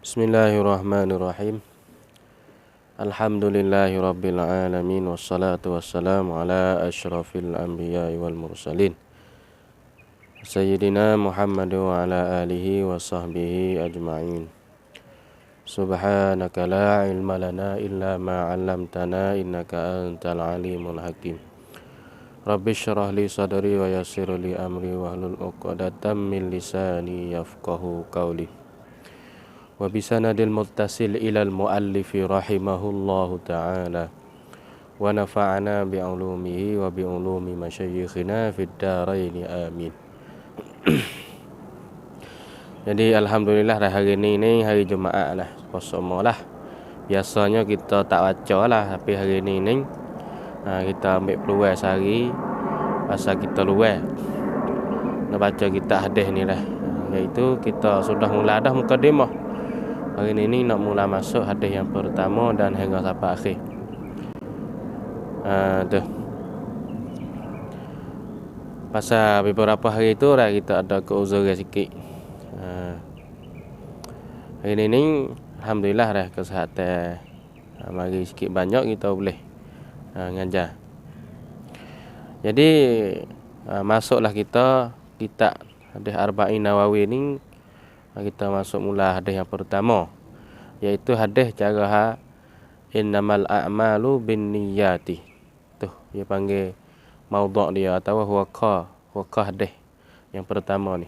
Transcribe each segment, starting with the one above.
Bismillahirrahmanirrahim. Alhamdulillahi rabbil alamin. Wassalatu wassalamu ala asyrafil anbiya'i wal mursalin Sayyidina Muhammad wa ala alihi wa sahbihi ajma'in. Subhanaka la ilma lana illa ma 'allamtana innaka antal alimul hakim. Rabbi syrah li sadri wa yassir li amri wahlul 'uqdatam min lisani yafqahu qawli. Wa bisanadil muttasil ilal muallifi rahimahullahu ta'ala wa nafa'ana bi'ulumihi wa bi'ulumi masyayikhina fid dharaini amin. Jadi alhamdulillah hari ini hari Jumaat lah, puasa lah. Biasanya kita tak baca lah, tapi hari ini kita ambil peluang sehari pasal kita luar nak baca kita hadis ni lah, iaitu kita sudah mula dah mukadimah. Hari ini nak mula masuk hadis yang pertama dan hingga sampai akhir. Tu. Pasal beberapa hari tu dah kita ada keuzuran sikit. Hari ini alhamdulillah dah kesihatan. Mari sikit banyak kita boleh ngajar. Jadi masuklah kita hadis Arba'in Nawawi ni. Kita masuk mula hadis yang pertama, iaitu hadis cara innamal a'malu binniyati. Tuh dia panggil maudhu' dia atau huwaqa hadis yang pertama ni,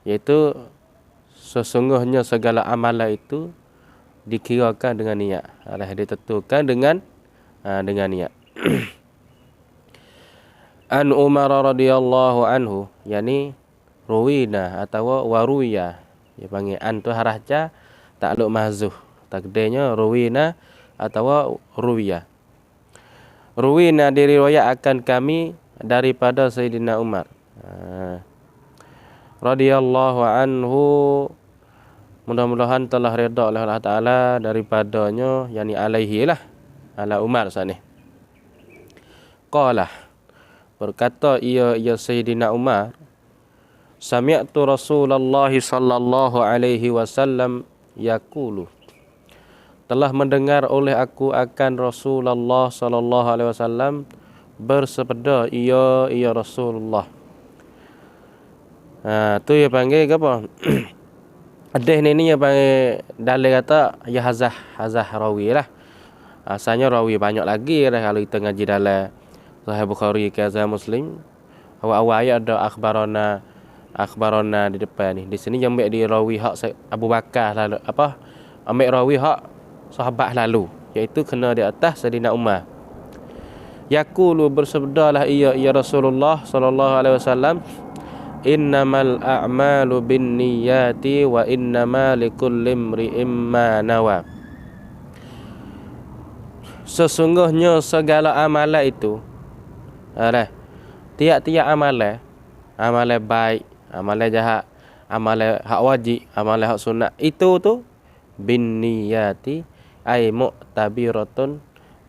iaitu sesungguhnya segala amalan itu dikirakan dengan niat. Ditentukan dengan niat. An Umar radhiyallahu anhu, yani ruwina atau waruya. Dia panggil an tu harah ja takluk mahzuh. Takdirnya ruwina atau ruwiya. Ruwina diriwayatkan kami daripada Sayyidina Umar radhiyallahu anhu, mudah-mudahan telah redha oleh Allah Taala daripadanya, yani alaihi lah, ala Umar sani. Qala, berkata ia Sayyidina Umar, sami'tu Rasulullah sallallahu alaihi wasallam yaqulu, telah mendengar oleh aku akan Rasulullah sallallahu alaihi wasallam bersabda, ia Rasulullah. Tu dia panggil apa? Hadis ni dia panggil dalil kata ya hazah rawi lah. Asalnya rawi banyak lagi dah kalau kita ngaji dalam Sahih Bukhari ke Sahih Muslim. Awal-awal ayat ada akhbarana di depan ni. Di sini yang ambil di rawi hak Abu Bakar lalu ambil rawi hak sahabat lalu, iaitu kena di atas Sayyidina Umar. Yaqulu, bersabdalah ia Rasulullah sallallahu alaihi wasallam, innamal a'malu binniyati wa innama likulli imri'in ma nawa. Sesungguhnya segala amalan itu tiap-tiap amalan baik, amalan jahat, amalan hak wajib, amalan hak sunat, itu tu binniyati ay mu'tabiratun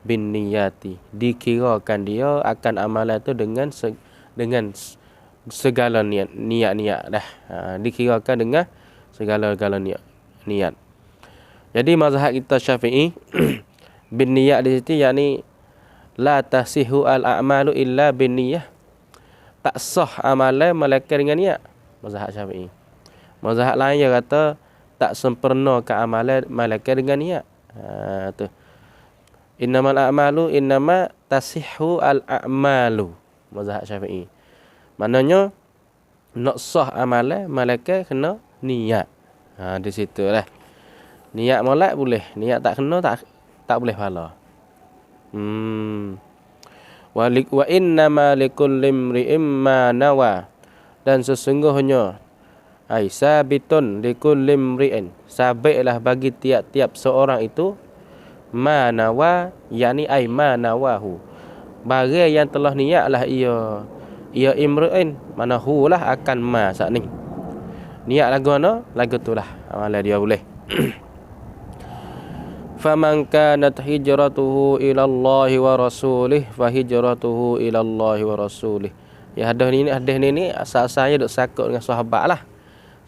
binniyati, dikirakan dia akan amalan tu dengan segala niat dah. Dikirakan dengan segala niat. Jadi mazhab kita Syafi'i bin niyat di situ, yakni la tasihu al a'malu illa bin niyah, tak sah amalan melainkan dengan niat. Mazhab Syafi'i. Mazhab lain dia kata tak sempurna ke amalan melainkan dengan niat. Tu. Innamal a'malu innama tasihu al a'malu. Mazhab Syafi'i. Maknanya nak sah amalan melainkan kena niat. Di situ lah. Niat molek boleh, niat tak kena tak boleh pahala. Wa innama likulli imri'in ma nawa, dan sesungguhnya sabitun likulli imri'in, sabitlah bagi tiap-tiap seorang itu, ma nawa, yakni ma nawahu, barang yang telah niatlah ia imri'in, mana hu lah akan ma saat ni. Niat lagu mana? Lagu tu lah amalan dia boleh. Faman kanat hijratuhu ila Allah wa rasulih fa hijratuhu ila Allah wa rasulih. Ya hadis ni asal-asalnya duk sakut dengan sahabat lah.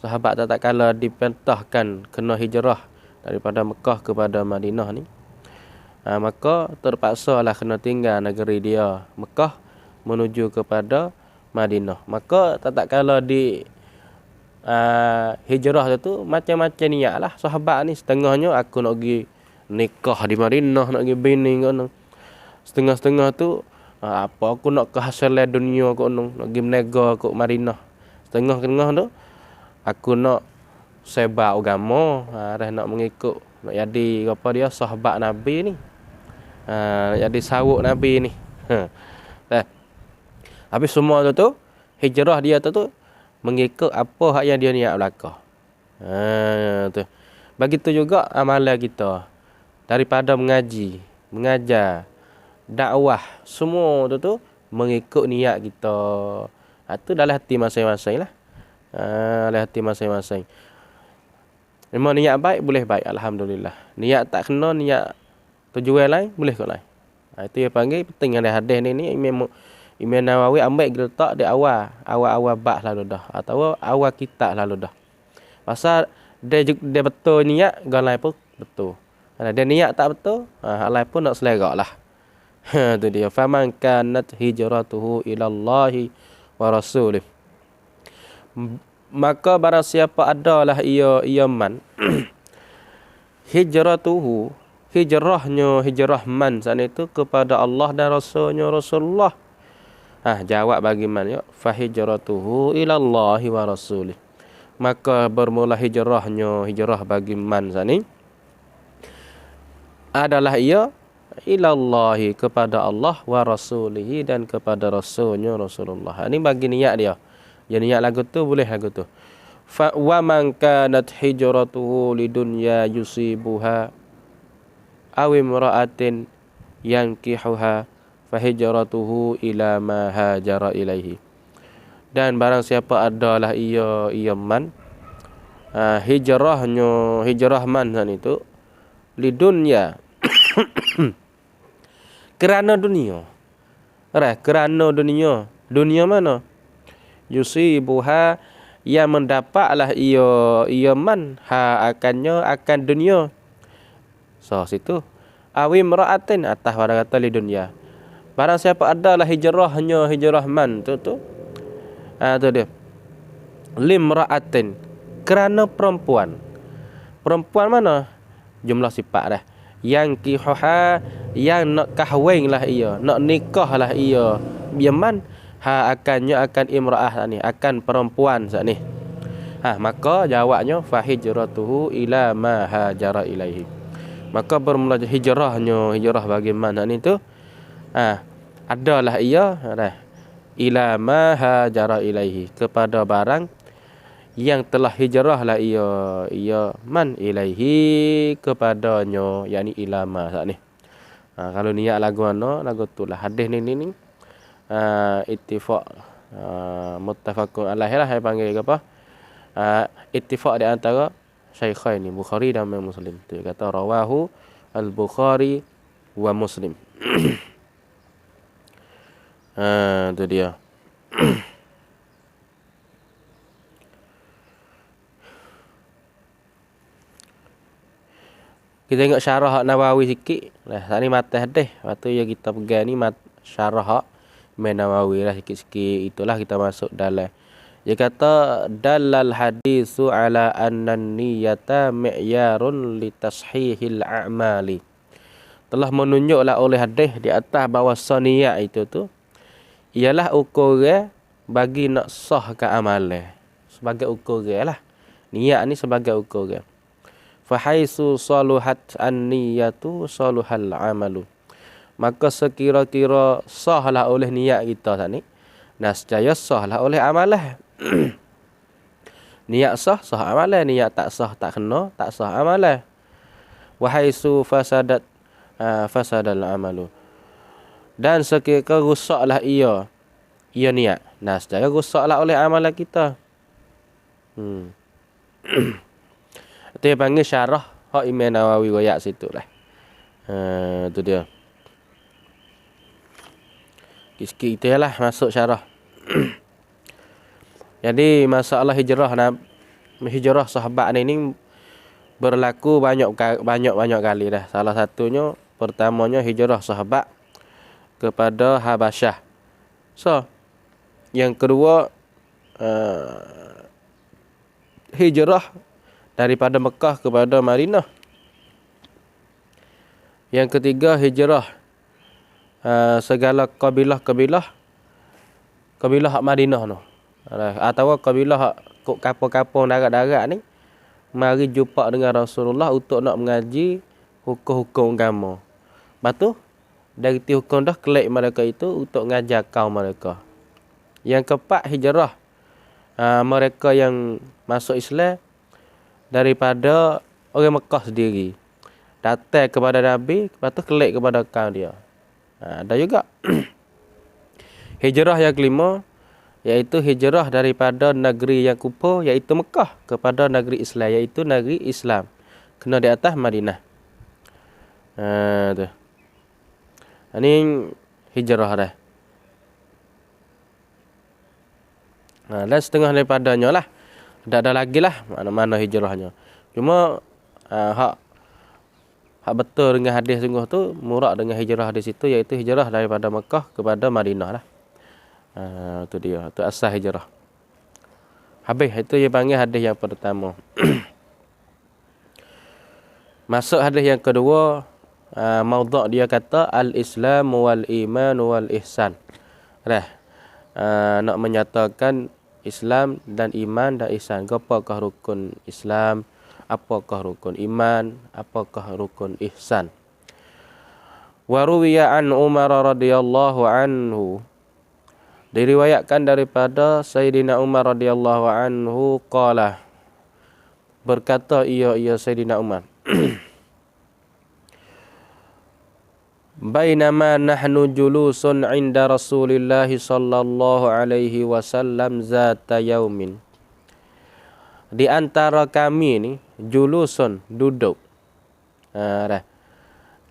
sahabat tak kala diperintahkan kena hijrah daripada Mekah kepada Madinah ni, maka terpaksa lah kena tinggal negeri dia Mekah menuju kepada Madinah. Maka tak kala di hijrah tu macam-macam niat lah sahabat ni. Setengahnya aku nak pergi nikah di Madinah, nak pergi bini kono. Setengah-setengah tu apa aku nak kehasilan dunia kono, nak pergi menega kat Madinah. Setengah-setengah tu aku nak sebar agama, nak mengikut, nak jadi apa dia sahabat Nabi ni. Nak jadi sawuk Nabi ni. Habis semua tu hijrah dia tu mengikut apa hak yang dia niat belaka. Tu. Begitu juga amalan kita. Daripada mengaji, mengajar, dakwah, semua tu mengikut niat kita. Itu dalam hati masing-masing lah. Dalam hati masing-masing. Memang niat baik, boleh baik. Alhamdulillah. Niat tak kena, niat tujuan lain, boleh kot lain. Itu yang panggil penting ada hadis ni Imam Nawawi ambil letak di awal bab lalu dah, atau awal kitab lalu dah. Pasal dia betul niat, galai pun betul. Kalau dia niat tak betul, halai pun nak selerak lah. Itu dia. Faman kanat hijratuhu ilallahi wa rasulih. Maka barang siapa adalah ia man hijratuhu, hijrah man sana itu kepada Allah dan Rasulnya Rasulullah. Jawab bagi man ya, fa hijratuhu ilallahi wa rasulih. Maka bermula hijrah bagi man sana adalah ia ilallahi, kepada Allah, wa rasulihi, dan kepada Rasulnya Rasulullah. Ini bagi niat dia. Dia niat lagu tu, boleh lagu tu. Fa wa man kanat hijratuhu lidunya yusibuha aw imra'atin yankihuha fa hijratuhu ila ma hajara ilaihi. Dan barang siapa adalah ia man hijrah man itu lidunya kerana dunia. Kerana dunia. Dunia mana? Yusibuha, yang mendapatlah ia man akan dunia. So situ awi mra'atin, atas pada kata li dunia. Barang siapa adalah hijrah man tu tu dia limra'atin, kerana perempuan. Perempuan mana? Jumlah sifat dah. Yang kihuha, yang nak kahwin lah ia, nak nikah lah ia. Biaman akan imra'ah ni, akan perempuan saat ni. Maka jawabnya fa hijratuhu ila ma hajara ilaihi. Maka bermula hijrah bagi mana ni tu adalah ia ila ma hajara ilaihi, kepada barang yang telah hijrahlah ia man ilaihi, kepadanya, yakni ilama saat ni. Kalau niat lagu lagu tu lah hadis ni ittifaq muttafaqun alaihi lah, saya panggil apa, ittifaq di antara syaikhain ni, Bukhari dan Muslim. Tu kata rawahu al-Bukhari wa Muslim. Tu dia. Kita tengok syarah Nawawi sikit. Saat ni mata hadis. Lepas tu yang kita pegang ni syarah Imam Nawawi lah sikit-sikit. Itulah kita masuk dalam. Dia kata dalal hadisu ala anna niyata mi'yarun li tashihil a'mali. Telah menunjuklah oleh hadis di atas bahawa niat itu tu ialah ukuran bagi nak sahkan amalan. Sebagai ukuran lah. Niat ni sebagai ukuran. Fahaisu saluhat an-niyatu saluhal amalu. Maka sekira-kira sahlah oleh niat kita tadi, nescaya sahlah oleh amalan. Niat sah amalan, niat tak sah tak kena, tak sah amalan. Wahaisu fasadal amalu. Dan sekira rusaklah ia niat, nescaya rusaklah oleh amalan kita. Itu yang panggil syarah hak Imam Nawawi royak situ lah. Itu dia. Sikit itu lah masuk syarah. Jadi masalah hijrah hijrah sahabat ni berlaku banyak kali dah. Salah satunya pertamanya hijrah sahabat kepada Habasyah. So, yang kedua hijrah daripada Mekah kepada Madinah. Yang ketiga hijrah segala kabilah hak Madinah tu. Atau kabilah hak kapal-kapal darat-darat ni mari jumpa dengan Rasulullah untuk nak mengaji hukum-hukum agama. Lepas tu dari hukum dah kelak mereka itu untuk ngajar kaum mereka. Yang keempat hijrah mereka yang masuk Islam daripada orang Mekah sendiri. Datang kepada Nabi, lepas tu kelak kepada kaum dia. Ada juga hijrah yang kelima, iaitu hijrah daripada negeri yang kufur, iaitu Mekah, kepada negeri Islam, iaitu negeri Islam. Kena di atas Madinah. Tu. Ini hijrah dah. Dan setengah daripadanya lah. Tak ada lagi lah mana-mana hijrahnya. Cuma hak betul dengan hadis sungguh tu murak dengan hijrah di situ, iaitu hijrah daripada Mekah kepada Madinah lah. Itu dia, itu asal hijrah. Habis itu dia panggil hadis yang pertama. Masuk hadis yang kedua, maudhu' dia kata al-Islam wal iman wal ihsan. Nak menyatakan Islam dan iman dan ihsan. Apakah rukun Islam? Apakah rukun iman? Apakah rukun ihsan? Wa ruwiya an Umar radhiyallahu anhu. Diriwayatkan daripada Sayyidina Umar radhiyallahu anhu qala, berkata ia Sayyidina Umar, bainama nahnu julusun 'inda Rasulillah sallallahu alaihi wasallam zata yaumin. Di antara kami ni julusun duduk.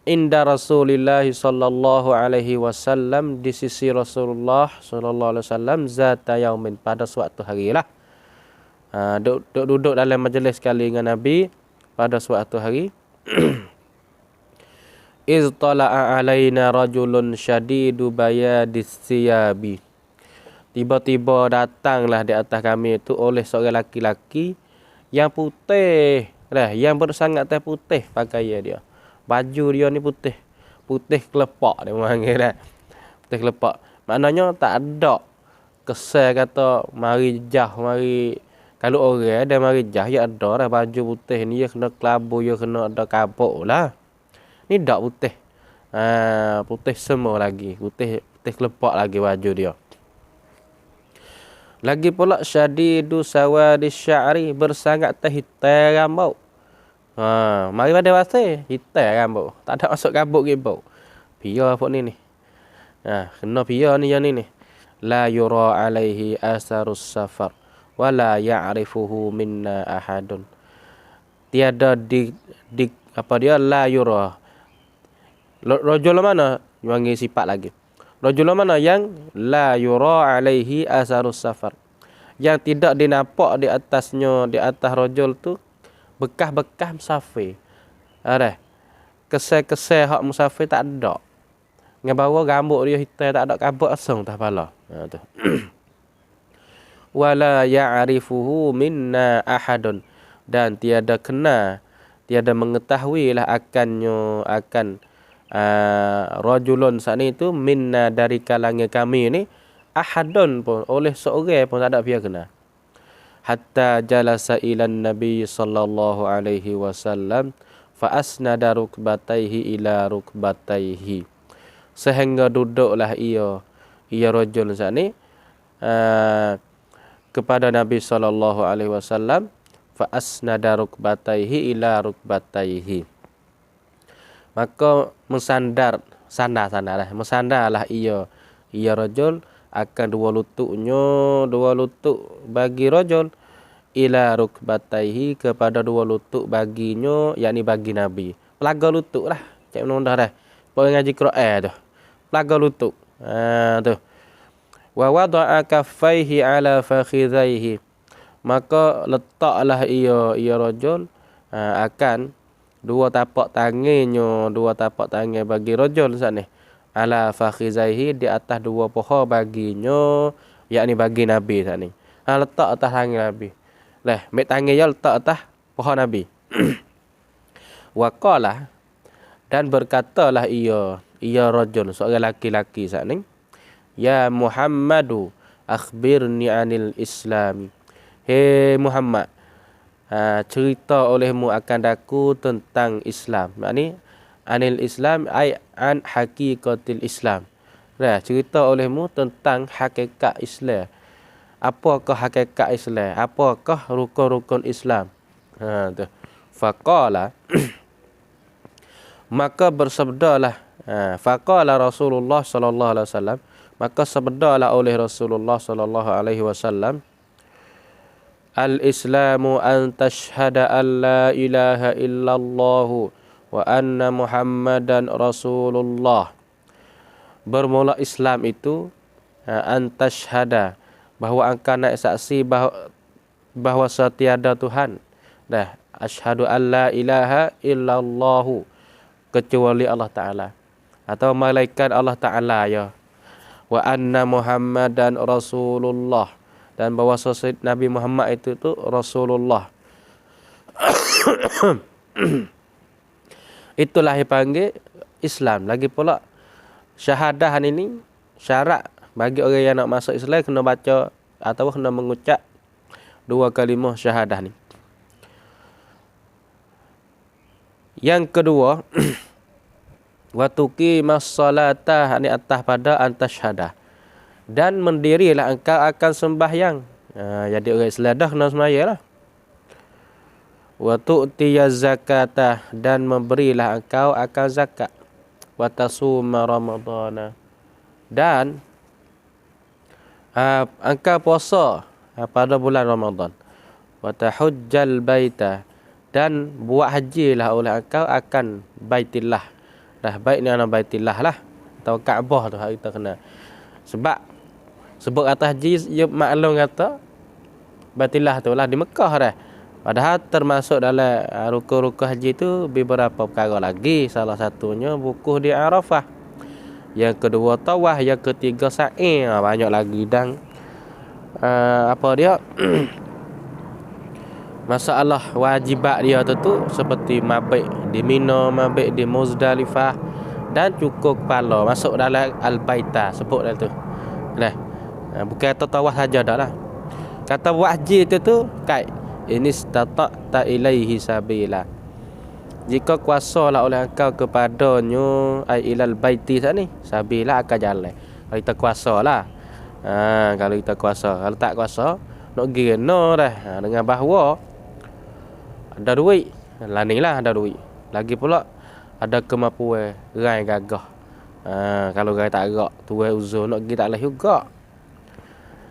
Inda Rasulillah sallallahu alaihi wasallam, di sisi Rasulullah sallallahu alaihi wasallam zata yaumin, pada suatu hari lah. Duduk dalam majlis sekali dengan Nabi pada suatu hari. Iz tala'a alaina rajulun syadidu bayadis siyabi. Tiba-tiba datanglah di atas kami itu oleh seorang laki-laki yang putih, yang bersangat putih pakaian dia. Baju dia ni putih kelepak dia panggil dah. Putih kelepak. Maknanya tak ada kesan kata mari kalau orang ada mari jah, ya ada dah baju putih ni, ya kena kelabu, ya kena ada kabuk lah. Ni dak putih. Putih semua lagi. Putih kelepak lagi baju dia. Lagi pula syadidu sawadi sya'ri, bersangat hitam rambut. Mari pada bahasa hitam rambut. Tak ada masuk kabut ke bau. Pia apa ni. Kena pia ni yang ni. La yura alaihi asarus safar wala ya'rifuhu minna ahadun. Tiada di apa dia la yura. Rajul mana? Wangi sifat lagi. Rajul mana yang la yura alaihi asarus safar, yang tidak dinampak di atas rajul tu bekas-bekas musafir. Kesel-kesel hak musafir tak ada. Dengan bawa rambut dia hitam, tak ada kabut asung atas kepala. Tu. Wala ya'rifuhu minna ahadun, dan tiada mengetahui lah akan rajulun saat itu minna, dari kalangan kami ni, ahadun pun, oleh seorang pun tak ada dia kena. Hatta jalasa ilan Nabi sallallahu alaihi wasallam fa asnada rukbataihi ila rukbataihi, sehingga duduklah ia rajul saat ni kepada Nabi sallallahu alaihi wasallam, fa asnada rukbataihi ila rukbataihi, maka sandarlah ia rajul akan dua lutut bagi rajul, ila rukbataihi, kepada dua lutut baginya, yakni bagi Nabi. Pelaga lutut lah, cak menundah dah. Pokok ngaji Quran tu. Pelaga lutut. Tu. Wa wada'a kaffaihi ala fakhidhaihi, maka letaklah ia rajul akan dua tapak tangan bagi rajul sana ala fakhizaihi, di atas dua paha baginya, yakni bagi Nabi sana. Letak atas tangan Nabi. Lah, mek tangan dia letak atas paha Nabi. Wa qala, dan berkatalah ia rajul, seorang laki-laki sana, ya Muhammadu akhbirni anil Islam. Hei Muhammad, cerita olehmu akan daku tentang Islam. Makni anil Islam ay an hakikatil Islam. Nah, cerita olehmu tentang hakikat Islam. Apakah hakikat Islam? Apakah rukun-rukun Islam? Tu. Faqala maka bersabdalah faqala Rasulullah sallallahu alaihi wasallam, maka sabdalah oleh Rasulullah sallallahu alaihi wasallam, al-Islamu an tashhada an la ilaha illallah wa anna Muhammadan Rasulullah. Bermula Islam itu an tashhada, bahawa engkau nak saksi bahawa setiada Tuhan. Dah, asyhadu an la ilaha illallah, kecuali Allah Taala atau malaikat Allah Taala ya. Wa anna Muhammadan Rasulullah, dan bahawa Nabi Muhammad itu Rasulullah. Itulah yang panggil Islam. Lagi pula syahadah ini syarat bagi orang yang nak masuk Islam, kena baca atau kena mengucap dua kalimah syahadah ni. Yang kedua, wa tuqimas salata, ni atas pada antashhadah, dan mendirilah engkau akan sembahyang. Jadi orang Islam dah kena sembahyang lah. Wa tu'tiyaz zakata, dan memberilah engkau akan zakat. Wa tasuma ramadana, dan engkau puasa pada bulan Ramadan. Wa tahujjal baita, dan buat hajilah oleh engkau akan Baitillah. Dah, bait ni ana Baitillah lah atau Kaabah tu kita kena. Sebab sebut atas haji ya maklum kata Baitillah tu lah di Mekah dah. Padahal termasuk dalam rukun-rukun haji tu beberapa perkara lagi. Salah satunya wukuf di Arafah. Yang kedua tawaf, yang ketiga sa'i. Banyak lagi, dan apa dia masalah wajibat dia tu seperti mabit di Mina, mabit di Muzdalifah, dan cukur kepala, masuk dalam al-baita, sebut dah tu. Nah, bukan tawaf saja dah lah. Kata buat haji tu kai ini stata'ta ilaihi sabila, jika kuasalah oleh engkau kepadanya ai ilal baiti ni sabila akan jalan. Kalau kita kuasalah. Kalau kita kuasa, kalau tak kuasa nak pergi no dah, dengan bahawa ada duit, lanilah ada duit. Lagi pula ada kemampuan rai gagah. Kalau rai tak gerak, tuai uzur nak pergi tak boleh juga.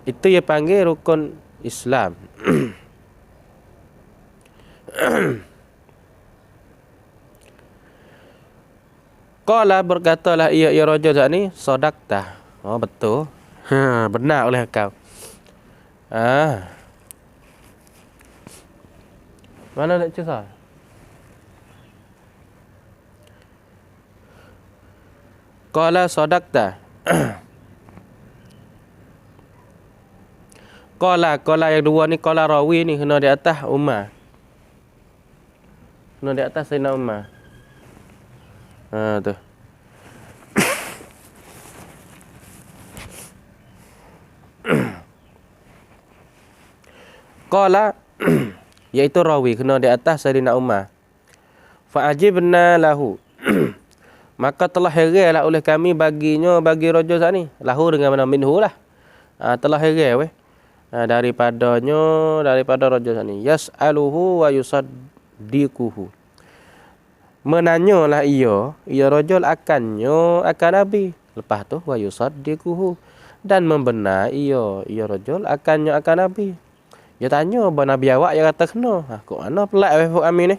Itu yang panggil rukun Islam. Qala, berkatalah ia rajul ni, sadaqta. Oh betul. Benar oleh kau. Mana nak cerita? Qala sadaqta. Qala yang dua ni, qala rawi ni kena di atas Umar. Kena di atas Sayyidina Umar. Tu. Qala iaitu rawi kena di atas Sayyidina Umar. Fa ajibna lahu. Maka telah heranlah oleh kami baginya, bagi rajul ni. Lahu dengan mana minhu lah. Telah heran weh. Daripada rajul ni. Yas'aluhu wa yusaddiquhu. Menanyalah ia rajul akan Nabi. Lepas tu wa yusaddiquhu, dan membenar ia rajul akan Nabi. Dia tanya, "Ba Nabi awak yang kata kena?" Kok mana pelak weh fuk kami ni?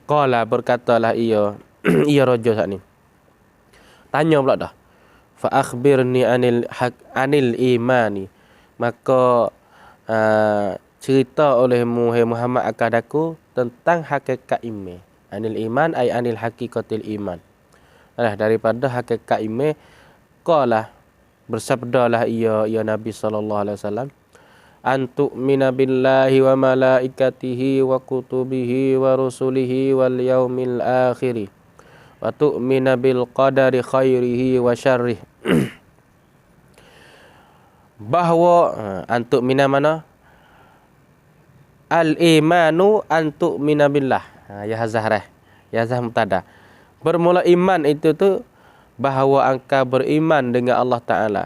Qala, berkatalah ia rajul ni. Tanya pula dah. Fa akhbirni anil imani. Maka cerita oleh Muhammad akadaku tentang hakikat iman. Anil iman ay anil hakikatil iman. Daripada hakikat iman, qala bersabdalah ia Nabi sallallahu alaihi wasallam, antu'mina billahi wa malaikatihi wa kutubihi wa rusulihi wal yaumil akhiri wa tu'mina bil qadari khairihi wa syarrihi. Bahawa antu'mina mana? Al-imanu antu'mina billah. Ya Zahrah. Ya Zah Mubtada. Bermula iman itu tu bahawa engkau beriman dengan Allah Ta'ala.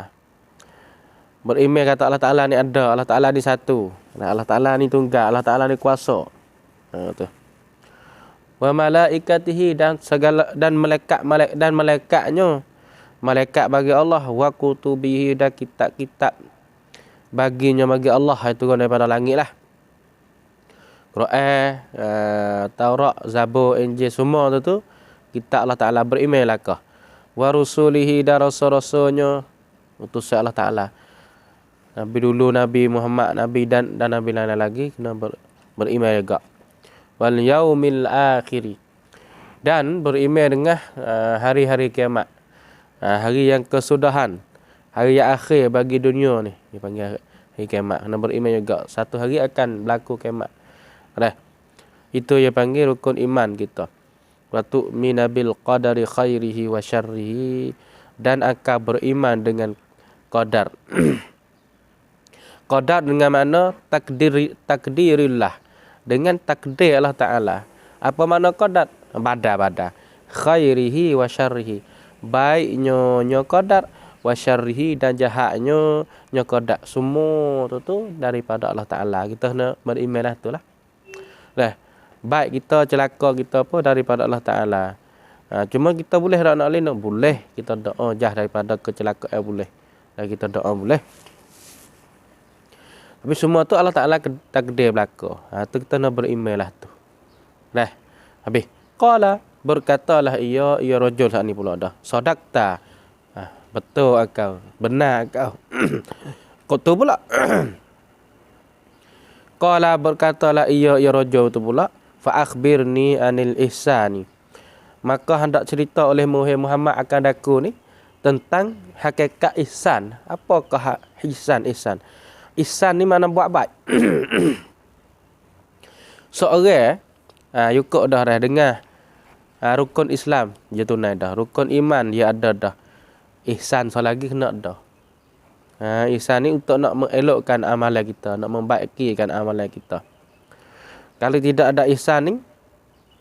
Beriman kata Allah Ta'ala ni ada, Allah Ta'ala ni satu, Allah Ta'ala ni tunggal, Allah Ta'ala ni kuasa. Tu. Wa malaikatihi dan segala dan malaikatnya. Malaikat bagi Allah, wa kutubihi dan kitab-kitab baginya bagi Allah, itu kan daripada langit lah. Quran, Taurat, Zabur, Injil semua tu kitab Allah Ta'ala, beriman lah kah. Wa rusulihi dan rasul-rasulnya, utusan Allah Ta'ala. Nabi dulu, Nabi Muhammad, Nabi dan Nabi lain lagi kena beriman juga. Wal yaumil akhiri, dan beriman dengan hari-hari kiamat, hari yang kesudahan, hari yang akhir bagi dunia ni dipanggil hari kiamat. Kena beriman juga satu hari akan berlaku kiamat. Itu yang panggil rukun iman kita. Wa tu'mina bil qadari khairihi wa syarrihi, dan akan beriman dengan qadar. Qadar dengan makna takdirillah, dengan takdir Allah Ta'ala. Apa makna qadar? Badar. Khairihi wa syarrihi, baiknya qadar, wa syarrihi dan jahatnya qadar. Semua tu daripada Allah Ta'ala. Kita kena beriman lah tu lah. Baik kita, celaka kita pun daripada Allah Ta'ala. Cuma kita boleh nak lain, boleh kita doa jah daripada kecelakaan, boleh. Dan kita doa boleh. Tapi semua tu Allah Ta'ala takdir berlaku. Tu kita nak beriman lah tu. Habis. Qala, berkatalah ia rajul saat ni pula dah. Sadaqta. Betul kau. Benar kau. Kau tu pula. Qala, berkatalah ia rajul tu pula. Fa akhbirni anil ihsani. Maka hendak cerita oleh Muhammad akan aku ni tentang hakikat ihsan. Apakah ihsan? Ihsan ni mana buat baik. Seorang yukuk dah dengar rukun Islam dia tunai dah, rukun iman dia ada dah, ihsan selagi kena dah. Ihsan ni untuk nak mengelokkan amalan kita, nak membaikkan amalan kita. Kalau tidak ada ihsan ni,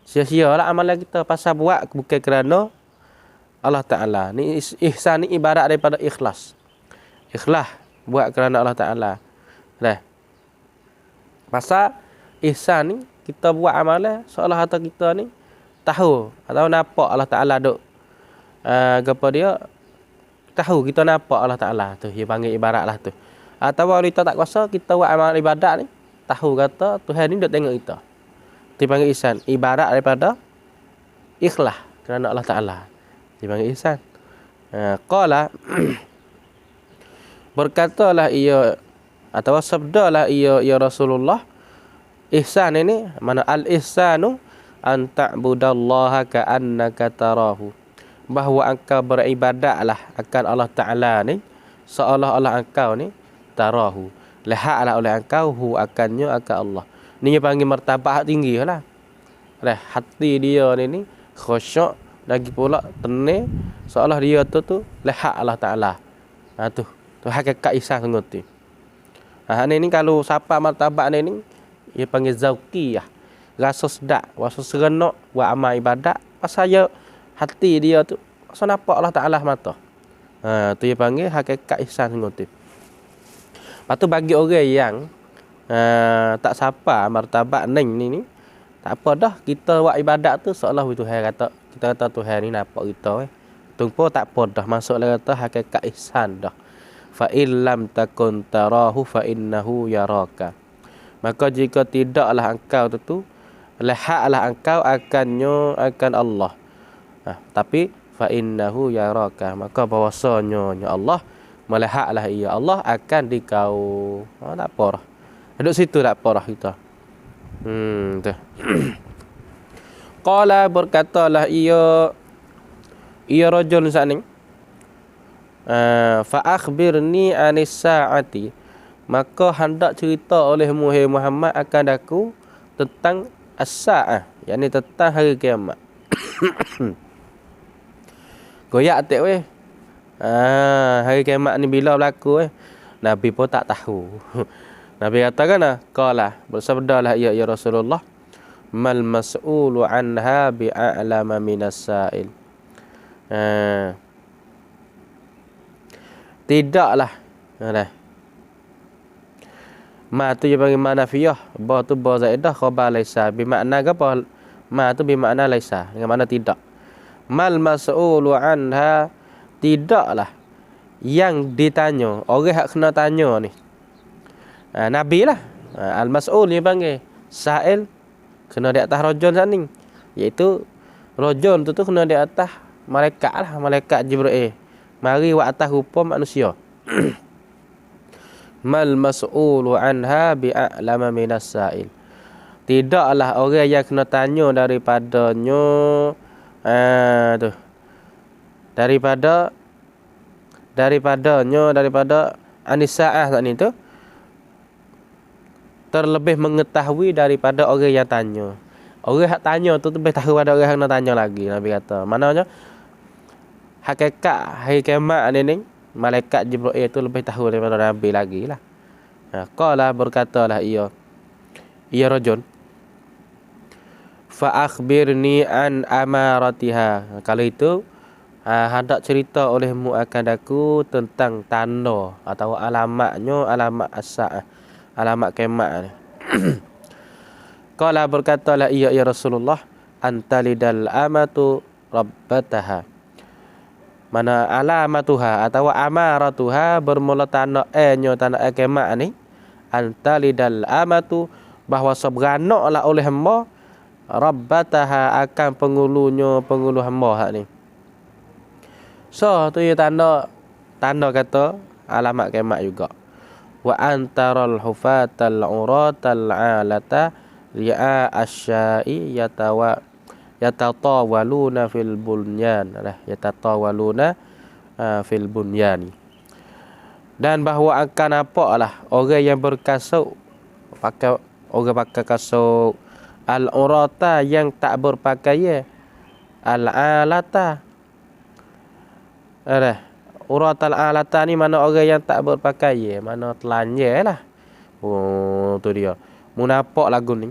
sia-sialah amalan kita, pasal buat bukan kerana Allah Ta'ala. Ni ihsan ni ibarat daripada ikhlas. Ikhlas buat kerana Allah Ta'ala. Pasal ihsan ni kita buat amalan seolah harta kita ni tahu atau nampak Allah Ta'ala duk apa dia, tahu kita nampak Allah Ta'ala tu, dia panggil ibarat lah tu. Atau kalau kita tak kuasa, kita buat amal ibadat ni tahu kata Tuhan ni duk tengok kita, dipanggil ihsan. Ibarat daripada ikhlas kerana Allah Ta'ala, dipanggil ihsan. Qala berkatalah ia atau sabdalah ia Rasulullah, ihsan ini mana al-ihsanu an ta'budallaha ka'annaka tarahu, bahawa engkau beribadatlah akan Allah Ta'ala ni seolah-olah engkau ni tarahu, lihatlah oleh engkau hu akannya akan Allah. Ni dia panggil martabat tinggi lah. Hati dia ni khusyuk, lagi pula tenang, seolah dia tu lihat Allah Ta'ala. Tu hakikat ihsan sungguh tu. Ni kalau siapa martabat ni dia panggil zauqiyah, rasa sedap, rasa seronok buat amal ibadat, pasal dia hati dia tu rasa nampak Allah Ta'ala mata. Tu dia panggil hakikat ihsan sungguh tu. Lepas tu bagi orang yang tak siapa martabat ni tak apa dah, kita buat ibadat tu seolah Tuhan kata, kita kata Tuhan ni nampak kita. Tunggu tak apa dah, masuklah kata hakikat ihsan dah. Fa illam takun tarahu fa innahu yaraka. Maka jika tidaklah engkau tu lihatlah engkau akan Allah. Tapi fa innahu yaraka, maka bahwasanya Allah melihatlah ia, Allah akan dikau. Tak apa dah. Duduk situ tak apa dah kita. Tu. Qala berkatalah ia rajul sa'ning. Fa akhbirni anis sa'ati. Maka hendak cerita oleh Muhammad akan aku tentang as-sa'ah, yakni tentang hari kiamat. Goyak tak weh. Hari kiamat ni bila berlaku Nabi pun tak tahu. Nabi katakan qala, bersabdalah ya Rasulullah, mal mas'ulu anha bi'a'lama minas sa'il. Tidaklah. Ma tu dia panggil manafiyah, ba tu ba zaidah, khabar laisa. Bermakna apa? Ma tu bermakna laisa, dengan makna tidak. Mal mas'ulu anha, tidaklah yang ditanya, orang hak kena tanya ni. Nabi lah. Al-mas'ul dia panggil. Sa'il kena di atas rajul saning. Iaitu rajul tu kena di atas malaikat lah, malaikat Jibril. Mari wa atas rupa manusia. Mal mas'ulu anha bi'a'lama minas sa'il. Tidaklah orang yang kena tanya daripadanya daripada anisa'ah tadi tu terlebih mengetahui daripada orang yang tanya. Orang yang tanya tu lebih tahu pada orang yang kena tanya lagi, Nabi kata. Maknanya hakikat hari kiamat ni malaikat Jibril itu lebih tahu daripada Nabi lagi lah. Qala berkatalah ia rajul, fa akhbirni an amaratiha. Kalau itu hendak cerita olehmu akan aku tentang tanda atau alamatnya, alamat as-sa'ah, alamat kiamat ni. Qala berkatalah ia Rasulullah, antalidal amatu rabbataha. Mana alamatuha atau amaratuha bermula tanda nya tanda kiamat ni, antalidal amatu, bahawa seberanaklah oleh hamba rabbataha akan pengulu hamba hak ni. So tu ya tanda kata alamat kiamat juga. Wa antaral hufatal uratal alata ri'a asya'i yatatawaluna fil bunyan. Yatatawaluna fil bunyani. Dan bahawa akan nampaklah orang yang berkasut pakai kasut, al-urata yang tak berpakaian, al-alata. Uratal alata ni mana orang yang tak berpakaian, mana telanjang lah. Oh tu dia. Munafak lagu ni.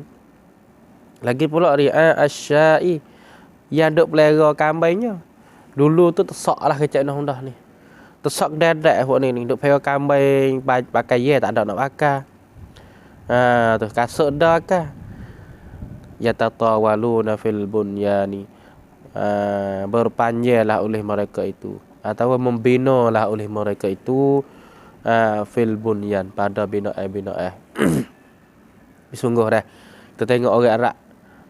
Lagi pula ri'a asya'i, yang duk pelera kambingnya. Dulu tu tesaklah kecak dah ni. Tesak dadak buat ni duk pelera kambing pakai tak ada nak pakai. Tu kasut dah kan. Yatatawaluna fil bunyani. Berpanjanglah oleh mereka itu, atau membinalah oleh mereka itu fil bunyan, pada bina. Sungguh dah. Kita tengok orang Arab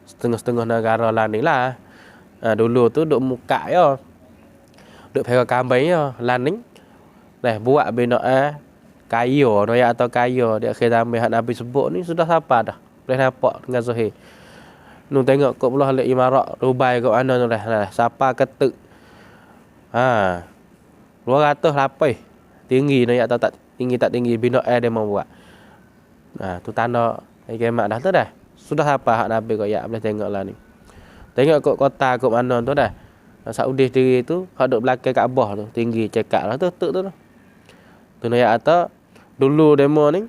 setengah-setengah negara lain lah. Dulu tu duk muka ya. Duk pelera kambing ya, laning. Buat bina kaya, noya atau kaya di akhir zaman hak Nabi sebut ni sudah siapa dah. Boleh nampak dengan zahir. Nu tengok kok pula lek imarat Dubai kat mana tu dah. Siapa ketuk. 200 lapis. Tinggi noya atau tak tinggi bina dia mau buat. Tu tanda kiamat dah tu dah. Sudah siapa hak Nabi kok ya boleh tengoklah ni. Tengok kok kota kok mana tu dah. Saudi sendiri tu hak duk belakang Kaabah tu, tinggi cekak lah tu tu. Tu noya atau dulu demo ni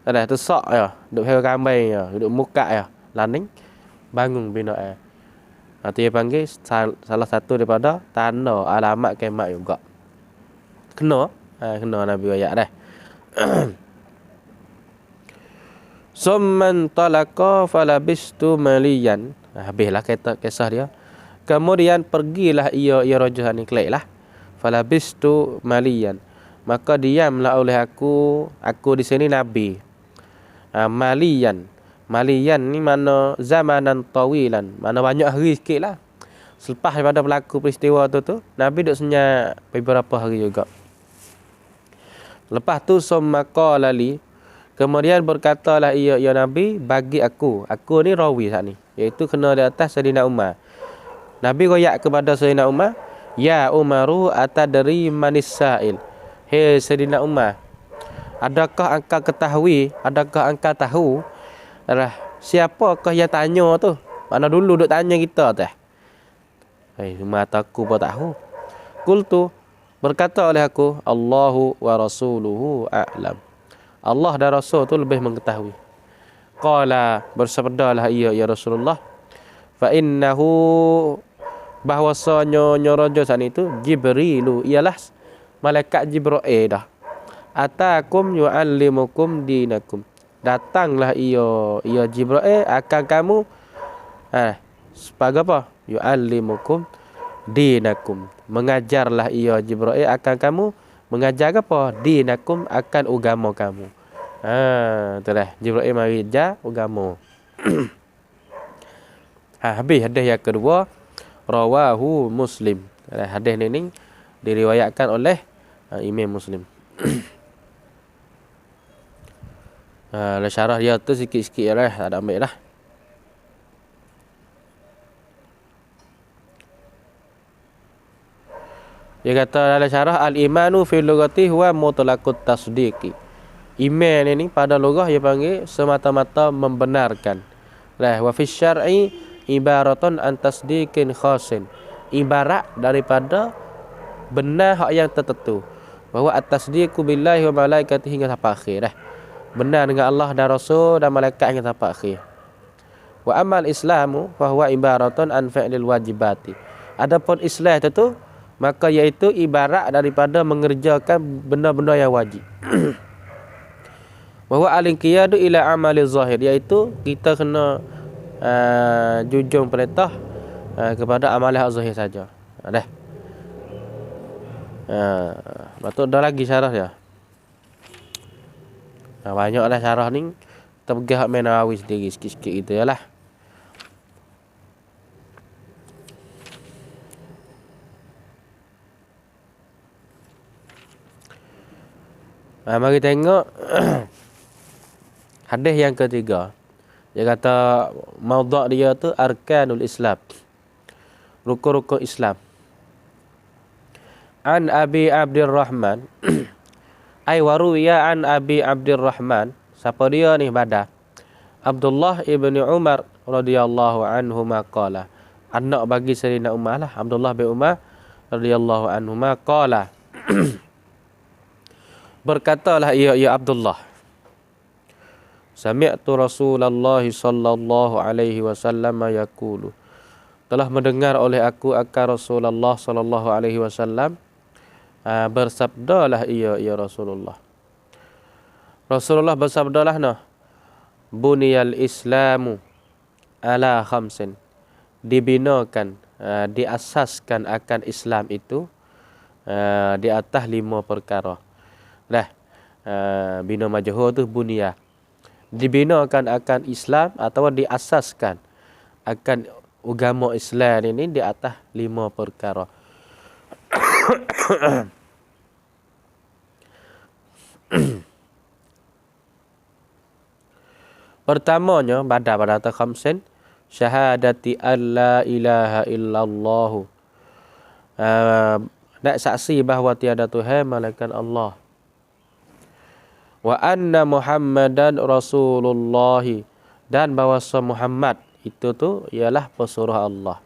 ada tesak ya, duk hera kambing ya, duk muka ya, laning bangun bina tu dia panggil salah satu daripada tanda alamat kiamat juga. Kena Nabi ayat dah. Summan talaqa falabistu maliyan. Habislah kisah dia. Kemudian pergilah ia rajul ni kelaklah. Falabistu maliyan. Maka diamlah oleh aku di sini Nabi. Maliyan ni mana zamanan tawilan, mana banyak hari sikit lah. Selepas daripada berlaku peristiwa tu Nabi duduk senyap beberapa hari juga. Lepas tu summa qala li, Kemudian berkatalah ia ya Nabi bagi aku ni rawi saat ni, iaitu kena di atas Sayyidina Umar. Nabi royak kepada Sayyidina Umar, ya Umaru atadri manis sa'il. Hei Sayyidina Umar, adakah engkau ketahui, adakah engkau tahu siapakah yang tanya tu? Mana dulu duk tanya kita teh. Hei Umar, aku pun tahu. Qultu, berkata oleh aku, Allahu wa rasuluhu a'lam. Allah dan Rasul tu lebih mengetahui. Qala, bersabdalah ia ya Rasulullah, fa innahu, bahwasanya raja saat itu Jibrilu, ialah malaikat Jibril dah. Atakum yu'allimukum dinakum. Datanglah ia Jibril akan kamu sebagai apa? Yu'allimukum dinakum. Mengajarlah ia Jibril akan kamu mengajar apa? Dinakum, akan agama kamu. Itulah Jibril mari ajar agama. Habis hadis yang kedua, rawahu Muslim. Hadis ni diriwayatkan oleh Imam Muslim. Syarah dia tu sikit-sikit lah, tak ada ambil lah. Dia kata dalam syarah, al-imanu fi lughati huwa mutlaqut tasdiqi. Iman ini pada lughah dia panggil semata-mata membenarkan. Wa fi syar'i ibaratun an tasdiqin khasin. Ibarat daripada benar hak yang tertentu. Bahwa at-tasdiqu billahi wa malaikatihi hingga sampai akhir. Benar dengan Allah dan Rasul dan malaikat hingga sampai akhir. Wa amal islamu fahuwa ibaratun an fi'lil wajibati. Adapun Islam itu maka iaitu ibarat daripada mengerjakan benda-benda yang wajib. Bahwa al-inqiyadu ila amali zahir, iaitu kita kena jujung perintah kepada amalan zahir saja. Dah. Betul dah lagi syarah dia. Banyaklah syarah ni. Kita pergi hak Nawawi sendiri sikit-sikit gitu yalah. Mari tengok hadis yang ketiga. Dia kata maudhu' dia tu arkanul Islam. Rukun-rukun Islam. An Abi Abdurrahman ai waruya an Abi Abdurrahman. Siapa dia ni pada Abdullah ibni Umar radhiyallahu anhu maqala. Anak bagi Sayyidina Umar lah, Abdullah bin Umar radhiyallahu anhu maqala. Berkatalah ia Abdullah, sami'tu Rasulullah sallallahu alaihi wasallam yaqulu. Telah mendengar oleh aku akan Rasulullah sallallahu alaihi wasallam bersabdalah ia Rasulullah. Rasulullah bersabdalah buniyal Islamu ala khamsin. Dibinakan, diasaskan akan Islam itu di atas 5 perkara. Bina majhul tu bunia. Dibinakan akan Islam atau diasaskan akan agama Islam ini di atas 5 perkara. Pertamanya pada khamsin syahadati alla ilaha illallah. Nak saksi bahawa tiada Tuhan melainkan Allah. Wa anna Muhammadan Rasulullah, dan bahawa Muhammad itu tu ialah pesuruh Allah.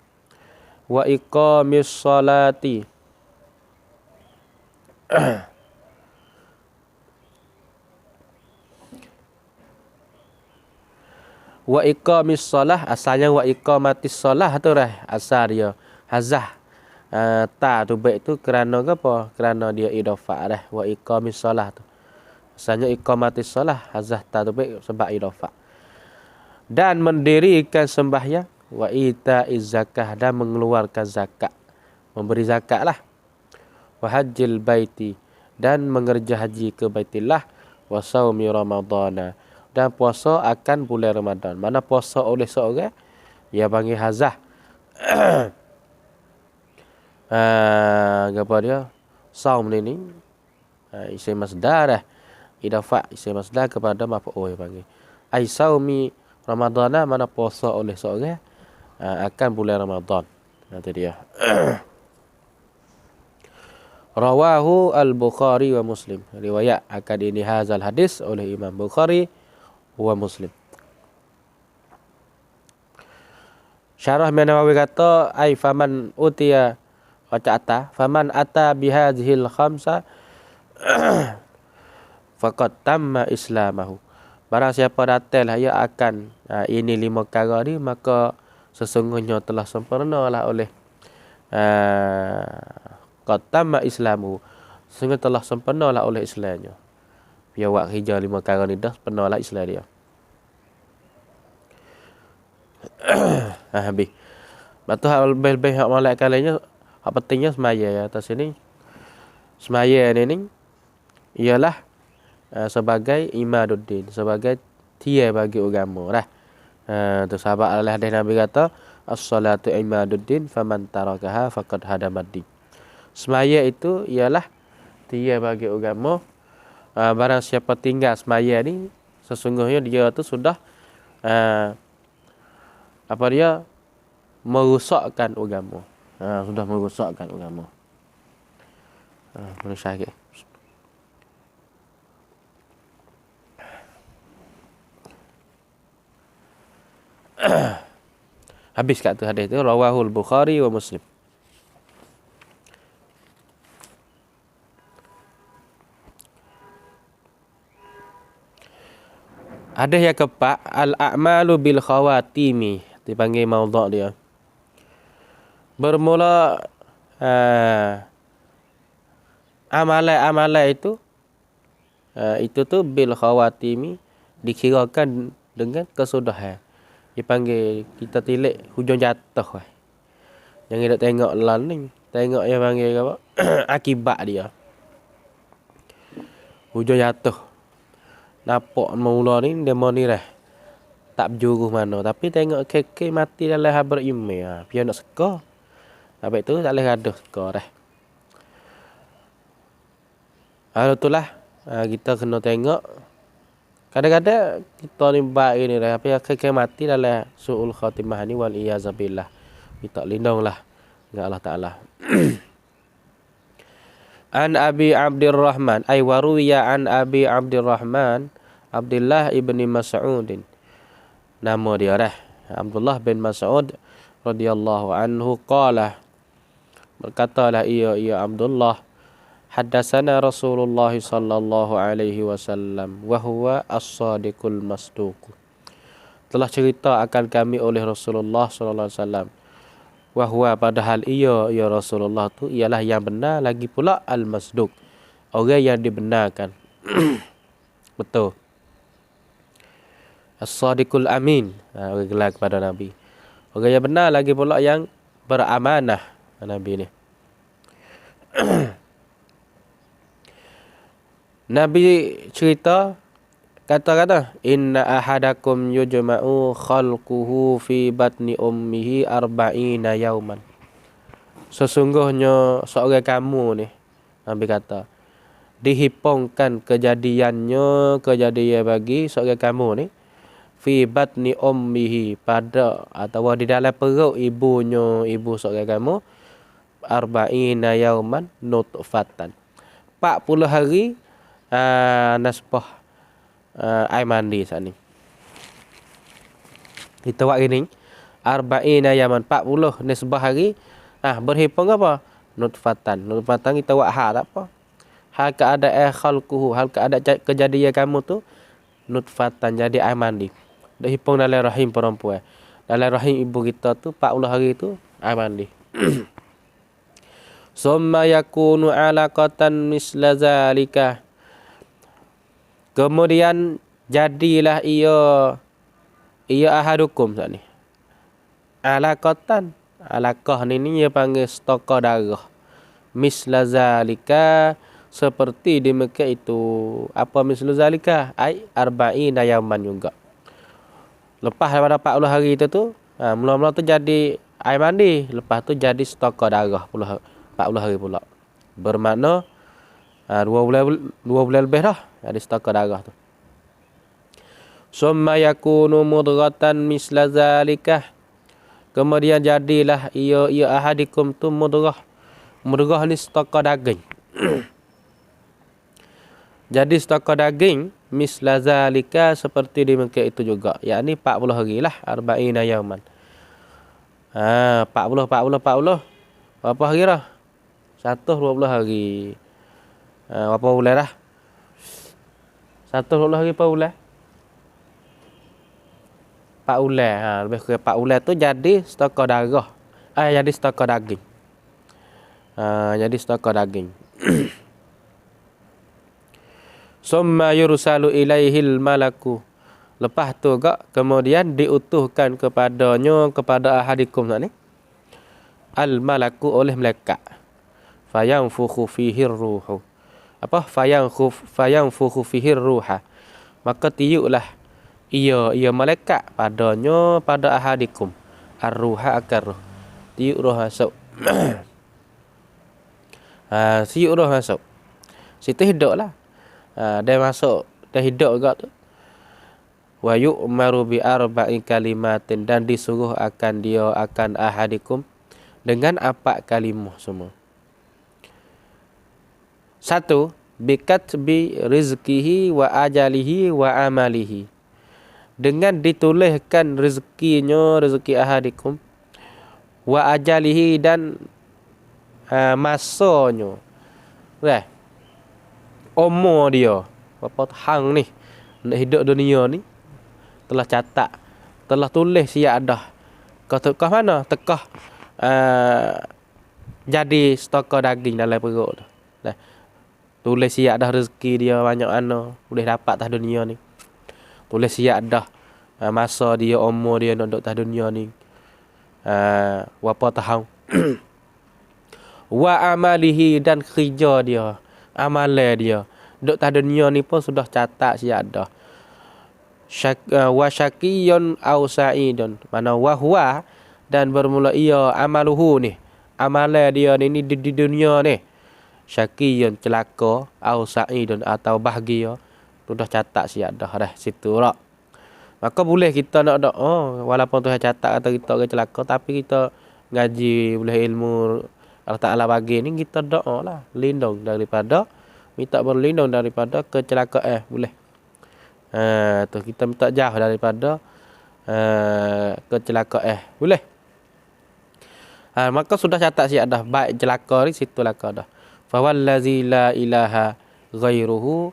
Wa iqamis salati, wa iqamis salah, asalnya wa iqamatis salah tu asal dia hazah ta tu baik tu kerana apa? Kerana dia idafah wa iqamis salah tu. Asalnya iqamatis salah hazah ta tu baik sebab idafah. Dan mendirikan sembahyang, wa itaiz zakah, dan mengeluarkan zakat, memberi zakat lah. Wa hajjil baiti, dan mengerja haji ke Baitillah. Wa saumi ramadhana, dan puasa akan bulan Ramadan. Mana puasa oleh seorang dia panggil hazah. Apa dia? Saum ni isim masdar idafah isim masdar kepada maf'ul panggil. Ai saumi Ramadana, mana puasa oleh seorang akan bulan Ramadan. Itu dia. Rawahu al-Bukhari wa Muslim. Riwayat akan ini hazal hadis oleh Imam Bukhari wa Muslim. Syarah Nawawi kata ai faman utiya wacata faman ata bihadzihil khamsa faqad tamma islamahu. Barang siapa datanglah ia akan ini 5 perkara ni, maka sesungguhnya telah sempurnalah oleh qad tamma islamu. Sesungguhnya telah sempurnalah oleh Islamnya. Dia buat kerja 5 perkara ni dah sempurnalah Islam dia. Habis. Batu lebih-lebih hak molek kalinya, hak pentingnya semaya ya atas sini. Semaya ni ialah sebagai imaduddin, sebagai tiada bagi agama dah. Tu sahabat Allah hadis Nabi kata, as-salatu imaduddin faman tarakaha faqad hadamaddin. Semaya itu ialah tiada bagi agama. Barang siapa tinggal semaya ni, sesungguhnya dia tu sudah merusakkan agama. Sudah merusakkan agama. Boleh syahid. Habis kat tu hadis tu rawahul Bukhari wa Muslim. Hadis yang keempat, al-a'malu bil khawatimi, dipanggil maudhu' dia. Bermula amalan-amalan itu tu bil khawatimi, dikirakan dengan kesudahan. Dipanggil kita tilik hujung jatuh. Jangan kita tengok lan ni, tengok yang panggil apa? Akibat dia. Hujung jatuh. Nampak mula ni demo ni dah. Tak berjuruh mana, tapi tengok keke mati dalam habar iman. Dia nak seka. Habis tu tak boleh gaduh seka dah. Itulah kita kena tengok. Kadang-kadang kita ni baik ni dah, tapi keke mati dalam su'ul khatimah ni wal iyazabillah. Kita lindunglah dengan Allah Taala. An Abi Abdurrahman ay waruya an Abi Abdurrahman Abdullah ibni Mas'udin. Nama dia dah Abdullah bin Mas'ud radhiyallahu anhu qala, berkatalah ia Abdullah, haddatsana Rasulullah sallallahu alaihi wasallam wa huwa as-sadiqul masduq. Telah cerita akan kami oleh Rasulullah sallallahu alaihi wasallam. Wa huwa, padahal ia Rasulullah tu ialah yang benar, lagi pula al-masduq, orang yang dibenarkan. Betul. As-sadiqul amin, gelar kepada Nabi. Orang yang benar, lagi pula yang beramanah, Nabi ni. Nabi cerita, kata-kata, inna ahadakum yujma'u khalquhu fi batni ummihi arba'ina yauman. Sesungguhnya seorang kamu ni, Nabi kata, dihipungkan kejadian bagi seorang kamu ni, fi batni ummihi, pada atau di dalam perut ibu seorang kamu, arba'ina yauman nutfatan, 40 hari nasbah air mandi saat ni. Kita buat gini, arba'ina yauman, 40 nisbah hari. Berhitung apa? Nutfatan kita buat hal tak apa. Hal keadaan khalquhu, hal keadaan kejadian kamu tu nutfatan, jadi air mandi. Dah hitung dalam rahim perempuan. Dalam rahim ibu kita tu 40 hari tu air mandi. Summa yakunu alaqatan misla zalika. Kemudian jadilah ia ahadukum saat ni. Alaqatan, alaqah ni dia panggil stoka darah. Misla zalika, seperti demikian itu. Apa misla zalika? Ai arba'ina yauman juga. Lepas daripada 40 hari itu tu, mula-mula tu jadi air mandi, lepas tu jadi stoka darah 40 hari pula. Bermakna 2 bulan lebih dah Jadi setoka darah tu. Summa yakunu mudghatan misla zalikah. Kemudian jadilah ia ahadikum tu mudghah. Mudghah ni setoka daging. Jadi setoka daging misla zalika seperti demikian itu juga. Yakni 40 hari lah, arba'ina yauman. 40. Berapa hari dah? 120 hari. Berapa bulan dah? 120 hari per bulan. 4 bulan. Lebih kurang 4 bulan tu jadi setoka darah. Jadi setoka daging. Jadi setoka daging. Summa yursalu ilaihil malaku. Lepas tu gak kemudian diutuhkan kepadanya, kepada ahadikum ni, al malaku oleh malaikat. Fayanfukhu fihi ruhu. Apa? Fayanfukhu fihi ruha. Maka tiuplah ia malaikat padanya, pada ahadikum. Ar-ruha akan ruh. Tiup roh masuk. Tiup roh masuk. Situ hidup lah. Dia masuk, dia hidup juga tu. Wa yu'maru bi arba'i kalimatin, dan disuruh akan ahadikum dengan 4 kalimah semua. 1. Bikatbi rizkihi wa ajalihi wa amalihi. Dengan dituliskan rezekinya, rezeki ahadikum, wa ajalihi, dan masanya. Umur dia berapa tahun ni nak hidup dunia ni, telah catat, telah tulis siap dah. Kau mana tekah jadi setoka daging dalam perut tu. Tulis siap dah rezeki dia banyak mana boleh dapat atas dunia ni. Tulis siap dah masa dia, umur dia nak duduk atas dunia ni, berapa tahun. Wa amalihi, dan kerja dia, amalan dia duduk atas dunia ni pun sudah catat siap dah. Wa syaqiyun aw sa'idun, mana wahwa, dan bermula ia amaluhu ni, amalan dia ni di dunia ni, syaqiyun celaka, aw sa'idun atau bahagia, sudah catat siap dah situ lah. Maka boleh kita nak doa, walaupun Tuhan catat kata kita orang celaka, tapi kita ngaji boleh ilmu Allah Ta'ala bagi ni, kita doa lah, lindung daripada, minta berlindung daripada kecelakaan, boleh. Tu kita minta jauh daripada kecelakaan, boleh. Maka sudah catat siap dah, baik celaka ni situ lah kau dah. Fa wallazi la ilaha ghairuhu.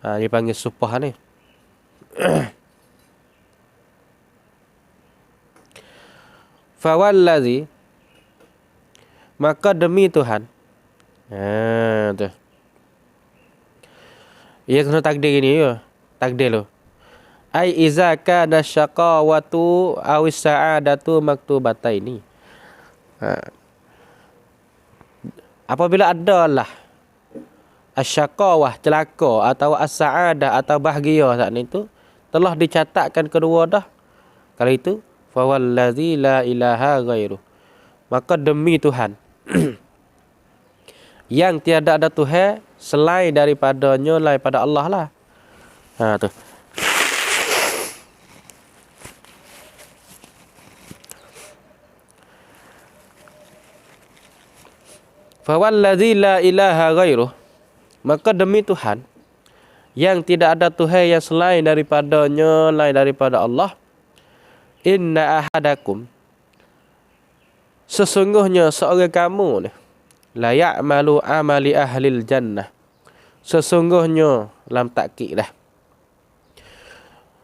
Dia panggil supah ni. Fa wallazi, maka demi Tuhan. Tu. Ia kena takdir ni ya. Takdir lo. Ai iza kana syaqawatu aw sa'adatu maktubataini. Apabila adalah asyaqawah, celaka, atau as-sa'adah, atau bahagia saat itu telah dicatatkan kedua dah. Kalau itu fa wallazi la ilaha ghairuh. Maka demi Tuhan yang tiada ada Tuhan selain daripadanya, daripada Allah lah. Tu. Fa wallazi la ilaha ghairuh. Maka demi Tuhan yang tidak ada Tuhan yang selain daripadanya, lain daripada Allah. Inna ahadakum, sesungguhnya seorang kamu ni, la ya'malu amali ahlil jannah. Sesungguhnya lam takkid dah.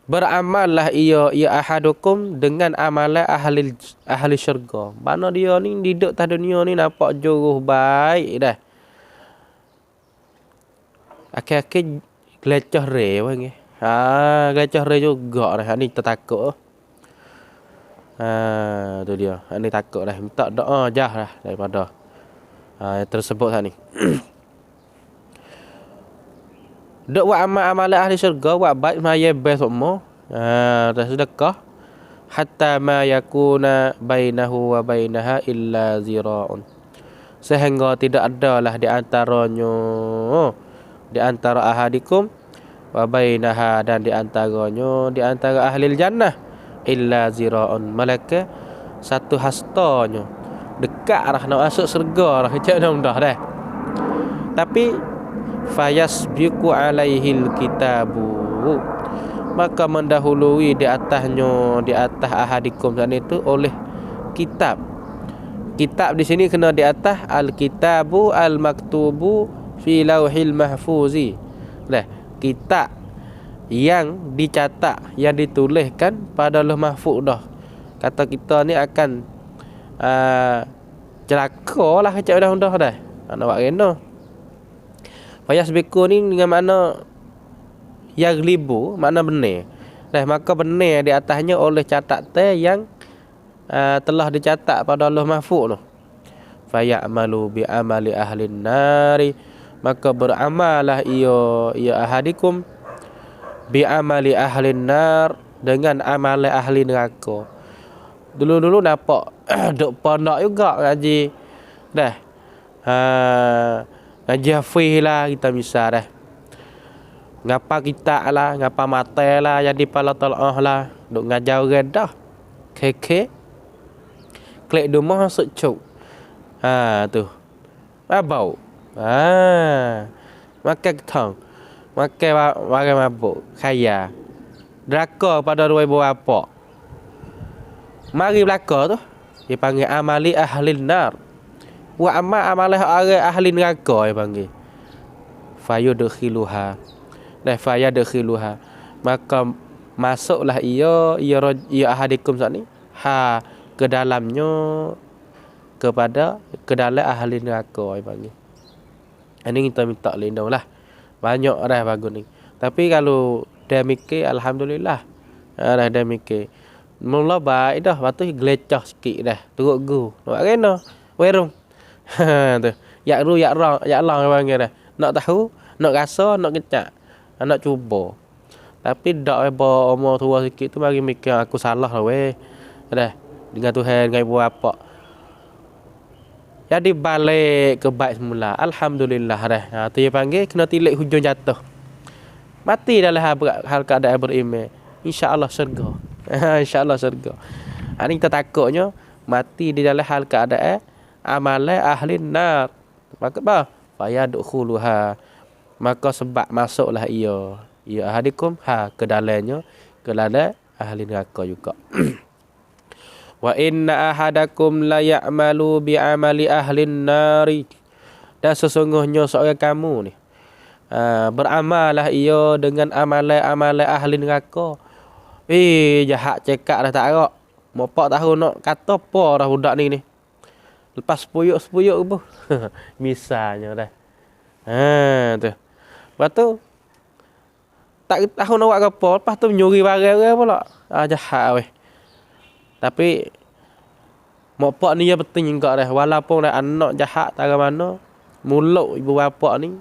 Beramallah ia ahadukum dengan amalan ahli syurga. Mana dia ni hidup atas dunia ni nampak juruh baik dah. Akhir-akhir gelecah re wang. Gelecah re juga dah. Ni tertakut. Tu dia. Ni takut dah. Minta doa jah dah daripada tersebut ni. Duk buat amal-amal ahli syurga, buat baik maya best semua. Dah sedekah hatta ma yakuna bainahu wa bainaha illa zira'un. Sehingga tidak adalah di antaranya di antara ahadikum wa bainaha dan di antaranya di antara ahli jannah illa zira'un malaka satu hastanyo dekat dah nak masuk syurga dah kecak dah dah. Tapi fayasbiqu alaihil kitabu maka mendahului di atasnya di atas ahadikum sana itu oleh kitab. Kitab di sini kena di atas al-kitabu al-maktubu fi lauhil mahfuzi. Dah, kitab yang dicatat, yang dituliskan pada lauh mahfuz dah. Kata kita ni akan celaka lah kecak dah dah. Nak buat kena. Fayasbiqu ni dengan makna yaglibu, makna benar. Dah, maka benar di atasnya oleh catatan yang telah dicatat pada lauh mahfuz tu. Fayamalu bi amali ahlin nari maka beramalah ia ahadikum bi amali ahlin nar dengan amal ahli neraka. Dulu nampak duk pondok juga ngaji. Dah. Ngaji hafiz lah kita misal dah. Ngapa kita lah, ngapa mata lah jadi pala talah lah, duk ngajar orang dah. Kek klik rumah masuk cuk. Tu. Mabau. Makan ketang. Makan barang mabuk. Kaya. Deraka pada dua ibu bapa. Mari belaka tu. Dia panggil amali ahli nar. Wa amal ahli neraka dia panggil. Fayudkhiluha. Dan fayadkhiluha. Maka masuklah ia ahadikum saat ni. Ke dalamnya ke dalam ahli neraka dia panggil. Ini kita minta lindung lah. Banyak dah bagus ni. Tapi kalau dia mikir alhamdulillah. Dah dia mikir. Mula baik dah, lepas tu gelecah sikit dah. Turut gu. Nak kena. Werung. Tu. Yak lang dia panggil dah. Nak tahu, nak rasa, nak kecak. Nak cuba. Tapi dak bawa umur tua sikit tu mari mikir aku salah lah weh. Dah. Dengan Tuhan, dengan ibu bapa. Jadi balik ke baik semula. Alhamdulillah dah. Tu dia panggil kena tilik hujung jatuh. Mati dalam hal keadaan beriman. InsyaAllah syurga. InsyaAllah syurga. Ini kita takutnya mati di dalam hal keadaan amalan ahli nar. Maka apa? Fayadkhuluha. Maka sebab masuklah ia ahadikum ke dalamnya ke dalam ahli neraka juga. Wa inna ahadakum la ya'malu bi amali ahlin nari. Dan sesungguhnya seorang kamu ni beramallah ia dengan amalan-amalan ahli neraka. Jahat cekak dah tak arak. Mau 4 tahun nak kata apa dah budak ni. Lepas sepuyuk apa. Misalnya dah. Tu. Lepas tu tak tahu nak buat apa. Lepas tu nyuri barang pula. Jahat weh. Tapi mak ni ya penting juga dah. Walaupun dah anak jahat tak mana, mulut ibu bapa ni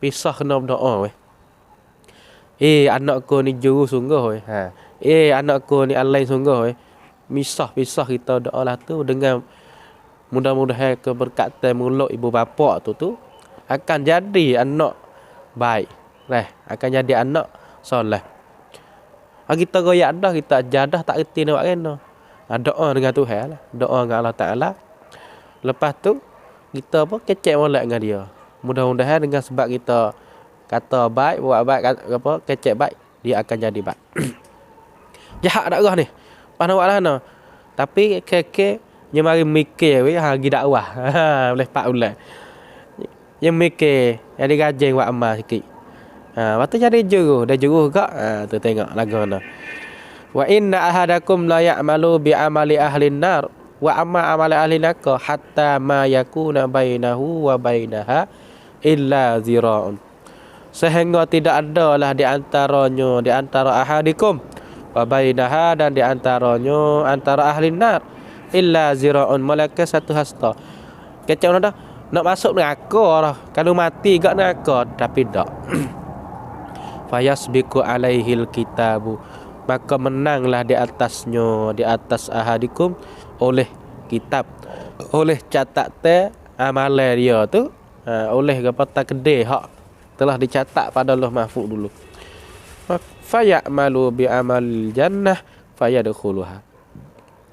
pisah kena berdoa weh. Anakku ni juru sungguh weh. Anakku ni alai sungguh weh. Pisah kita doa lah tu dengan mudah-mudahan keberkatan mulut ibu bapa tu akan jadi anak baik. Akan jadi anak soleh. Kita goyak dah, kita jadah tak erti nak buat kena. Doa dengan Tuhan lah. Doa dengan Allah Ta'ala. Lepas tu kita apa kecek molek dengan dia. Mudah-mudahan dengan sebab kita kata baik, buat baik, apa kecek baik, dia akan jadi baik. Jahat tak gah ni. Pas nak buat lah no. Tapi keke yang mari mikir pergi dakwah. Boleh 4 bulan. Yang mikir yang digajeng buat amal sikit. Lepas tu jadi juru. Dah juru juga. Tu tengok lagu mana. Wa inna ahadakum la ya'malu bi amali ahli nar wa amma amali ahli neraka hatta ma yakuna bainahu wa bainaha illa zira'un. Sehingga tidak ada lah di antaranya di antara ahadikum wa bainaha dan di antaranya antara ahli nar illa zira'un malaka satu hasta. Kecau dah nak masuk neraka dah. Kalau mati gak neraka tapi tak. Fayasbiqu alaihil kitabu. Maka menanglah di atasnya, di atas ahadikum oleh kitab, oleh catatan amalan dia tu, oleh apa tak kedai hak telah dicatat pada Lauh Mahfuz dulu. Fayamalu bi amal jannah fayadkhuluha.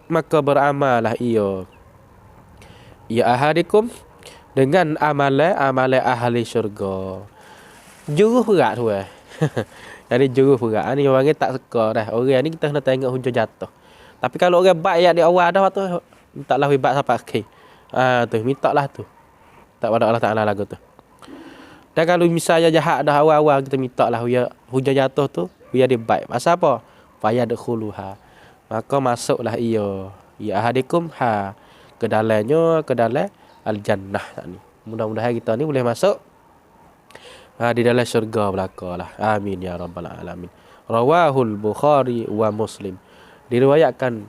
Maka beramallah ia ahadikum dengan amalan ahli syurga. Juruh berat tu Jadi juruh berat ni orang ni tak suka dah. Orang ni kita kena tengok hujung jatuh. Tapi kalau orang baik yang di awal dah tu, taklah wibat sampai akhir. Tu mintalah tu. Tak pada Allah Taala lagu tu. Dan kalau misalnya jahat dah awal-awal, kita mintalah hujung jatuh tu biar dia baik. Pasal apa? Fayadkhuluha. Maka masuklah ia ahadikum ke dalam al-jannah ni. Mudah-mudahan kita ni boleh masuk di dalam syurga belakalah. Amin ya rabbal alamin. Rawahul Bukhari wa Muslim. Diriwayatkan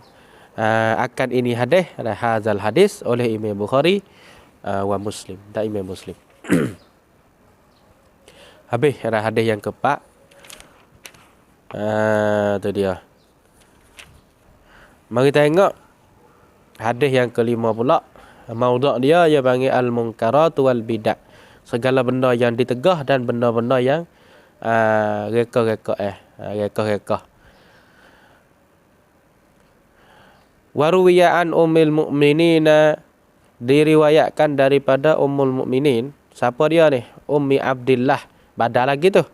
akan ini hazal hadis oleh Imam Bukhari wa Muslim dan Imam Muslim. Habis hadis yang keempat. Tu dia. Mari tengok hadis yang kelima pula. Maudhu' dia panggil al-munkarat wal bid'ah. Segala benda yang ditegah dan benda-benda yang reka-reka. Waruwiya an ummil mu'minina, diriwayatkan daripada ummul mukminin. Siapa dia ni? Ummi Abdillah. Badal lagi tu.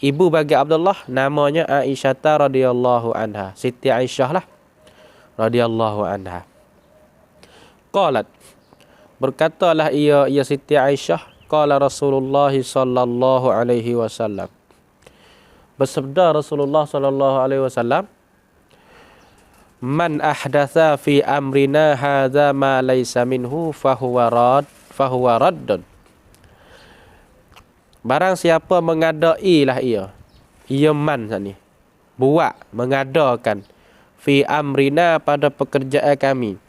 Ibu bagi Abdullah namanya Aisyah radhiyallahu anha. Siti Aisyah lah radhiyallahu anha. Qalat, berkatalah ia Siti Aisyah, qala Rasulullah sallallahu alaihi wasallam. Bersabda Rasulullah sallallahu alaihi wasallam, man ahdatsa fi amrina hadza ma laysa minhu fahuwa raddun. Barang siapa mengadailah ia man ni, buat mengadakan fi amrina pada pekerjaan kami.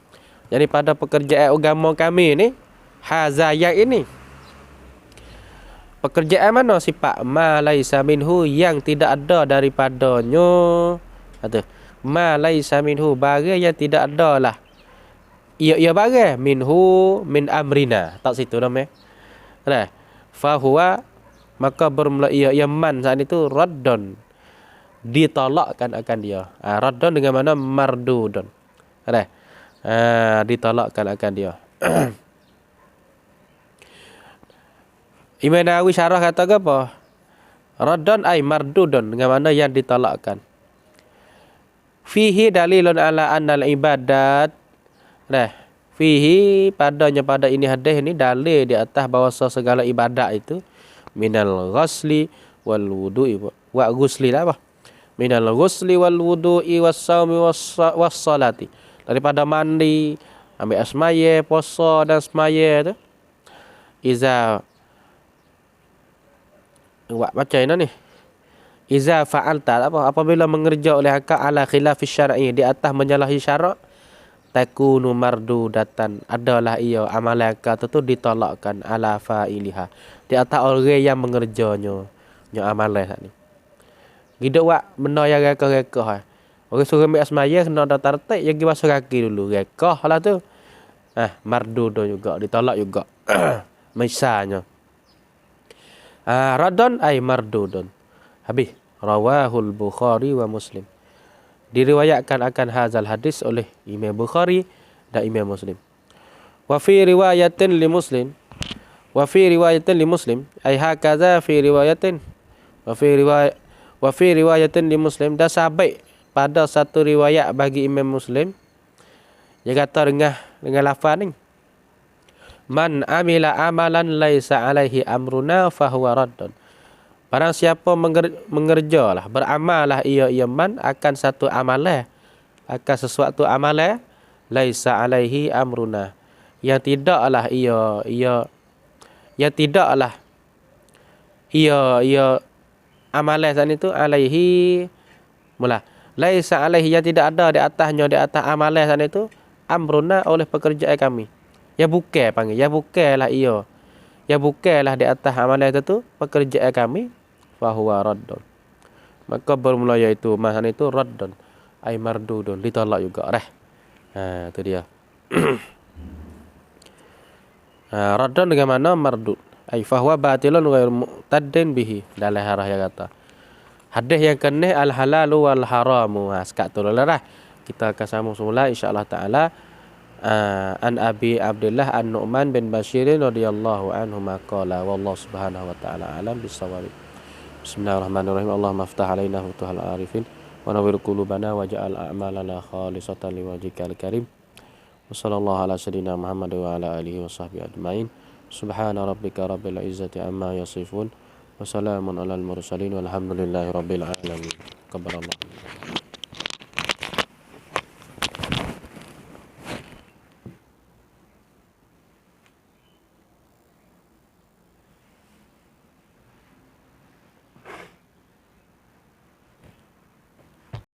Jadi pada pekerjaan agama kami ni, haza yang ini. Pekerjaan mana sifat ma laisa minhu, yang tidak ada daripadanya. Ma laisa minhu, barang yang tidak ada lah. Ia barang minhu min amrina. Tak situ nama. Nah, fahuwa, maka bermula ia man saat itu raddun, ditolakkan akan dia. Raddun dengan mana mardudun. Ditolakkan akan dia. Imam Nawawi syarah kata apa? Raddun ay mardudun, dengan mana yang ditolakkan. Fihi dalilun ala annal ibadat. Fihi pada ini hadis ni dalil di atas bahawa segala ibadat itu minal ghusli wal wudu'i wa ghusli lah apa? Minal ghusli wal wudu'i was shaumi was salati. Daripada mandi, ambil asmaye, puasa dan semaye tu. Iza baca ini ni. Iza fa'alta apa? Apabila mengerja oleh akak ala khilafis syar'i, di atas menyalahi syarak, takunu mardudatan, adalah ia amalan akak itu ditolakkan ala fa'iliha, di atas orang yang mengerjanya amalan ni. Hidup benda yang reka-reka. Orang suruh ambil asmaya kena ada tartik, yang pergi basuh kaki dulu. Reka lah tu. Mardudun juga, ditolak juga. Misalnya. Radon ay mardudun. Habis. Rawahul Bukhari wa Muslim. Diriwayatkan akan hazal hadis oleh Imam Bukhari dan Imam Muslim. Wa fi riwayatin li Muslim. Wa fi riwayatin li Muslim. Ay hakaza fi riwayatin. Wa fi riwayatin li Muslim. Dan sahabat pada satu riwayat bagi Imam Muslim. Dia kata dengan lafaz ni. Man amila amalan laisa alaihi amruna fahuwa raddun. Barang siapa mengerjalah, beramallah ia man akan satu amalan, akan sesuatu amalan laisa alaihi amruna, yang tidaklah ia amalan saat itu alaihi mula laisa alaihi, yang tidak ada di atas amalan saat itu amruna oleh pekerjaan kami. Ya bukan panggil, ya bukanlah ia. Ya bukanlah di atas amalan itu pekerjaan kami, fahuwa raddun. Maka bermula iaitu mahan itu raddun ay mardudun, ditolak juga itu dia. Raddun dengan mana mardud. Ai fahuwa batilun ghairu mu'taddin bihi. Dalam harah yang kata. Hadis yang kene al halalu wal haramu. Sekat tu lah. Kita akan sambung semula insya-Allah taala. An Abi Abdullah An-Nu'man bin Bashirin radhiyallahu anhu maqala wallahu subhanahu wa ta'ala alam bisawab. Bismillahirrahmanirrahim. Allahumma aftah alaina futuhal arifin wa nawwir qulubana waj'al a'malana khalisatan liwajhikal karim. Wassallallahu ala sayyidina Muhammad wa ala alihi wa sahbihi ajmain. Subhana rabbika rabbil izzati amma yasifun wa salamun alal mursalin walhamdulillahi rabbil alamin. Qabbalallah.